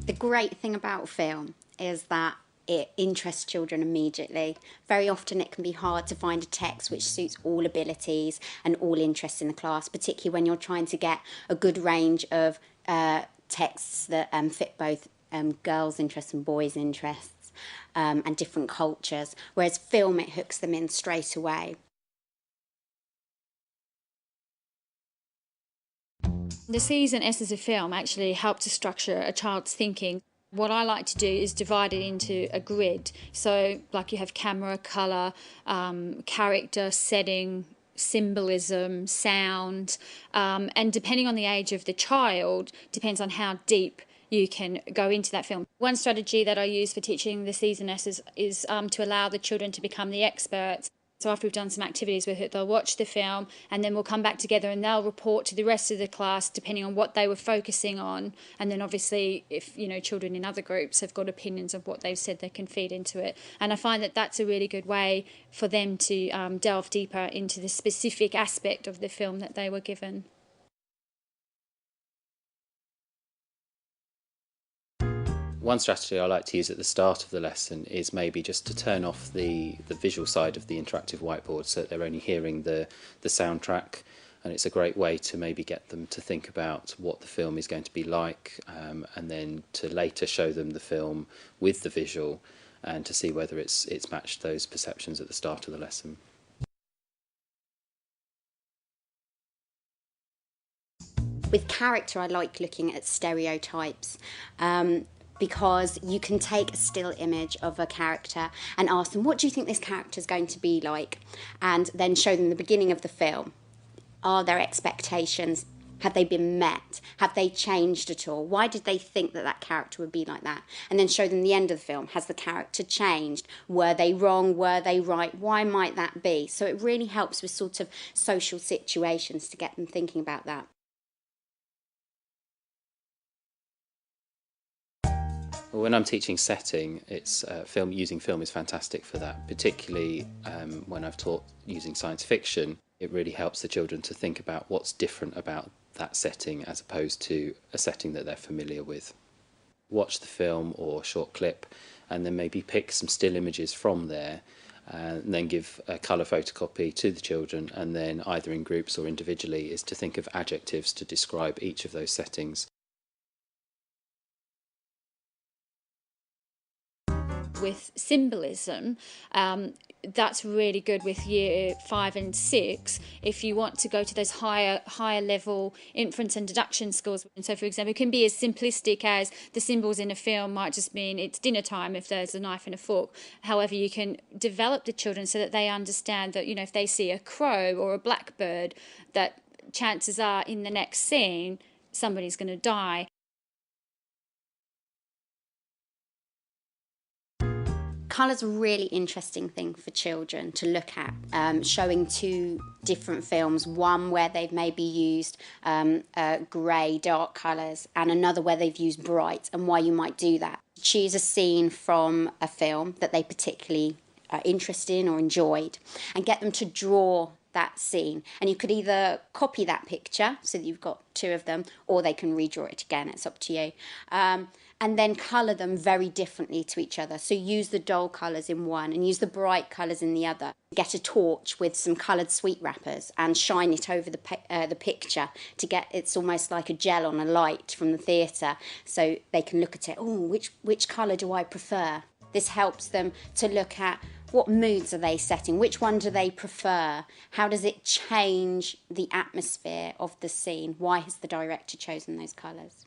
The great thing about film is that it interests children immediately. Very often it can be hard to find a text which suits all abilities and all interests in the class, particularly when you're trying to get a good range of texts that fit both girls' interests and boys' interests and different cultures, whereas film, it hooks them in straight away. The C's and S's of film actually help to structure a child's thinking. What I like to do is divide it into a grid. So, like you have camera, colour, character, setting, symbolism, sound, and depending on the age of the child, depends on how deep you can go into that film. One strategy that I use for teaching the C's and S's is to allow the children to become the experts. So after we've done some activities with it, they'll watch the film and then we'll come back together and they'll report to the rest of the class depending on what they were focusing on. And then obviously if, children in other groups have got opinions of what they've said, they can feed into it. And I find that that's a really good way for them to delve deeper into the specific aspect of the film that they were given. One strategy I like to use at the start of the lesson is maybe just to turn off the visual side of the interactive whiteboard so that they're only hearing the soundtrack, and it's a great way to maybe get them to think about what the film is going to be like, and then to later show them the film with the visual and to see whether it's matched those perceptions at the start of the lesson. With character, I like looking at stereotypes. Because you can take a still image of a character and ask them, what do you think this character is going to be like? And then show them the beginning of the film. Are their expectations, have they been met? Have they changed at all? Why did they think that that character would be like that? And then show them the end of the film. Has the character changed? Were they wrong? Were they right? Why might that be? So it really helps with sort of social situations to get them thinking about that. When I'm teaching setting, it's using film is fantastic for that, particularly when I've taught using science fiction. It really helps the children to think about what's different about that setting as opposed to a setting that they're familiar with. Watch the film or short clip and then maybe pick some still images from there and then give a colour photocopy to the children, and then either in groups or individually is to think of adjectives to describe each of those settings. With symbolism, that's really good with year 5 and 6 if you want to go to those higher level inference and deduction skills. And so, for example, it can be as simplistic as the symbols in a film might just mean it's dinner time if there's a knife and a fork. However, you can develop the children so that they understand that, if they see a crow or a blackbird, that chances are in the next scene somebody's going to die. Colour's a really interesting thing for children to look at, showing two different films, one where they've maybe used grey, dark colours, and another where they've used bright, and why you might do that. Choose a scene from a film that they particularly are interested in or enjoyed, and get them to draw that scene. And you could either copy that picture so that you've got two of them, or they can redraw it again, it's up to you. And then colour them very differently to each other. So use the dull colours in one and use the bright colours in the other. Get a torch with some coloured sweet wrappers and shine it over the picture to get, it's almost like a gel on a light from the theatre, so they can look at it, oh, which colour do I prefer? This helps them to look at what moods are they setting, which one do they prefer, how does it change the atmosphere of the scene, why has the director chosen those colours?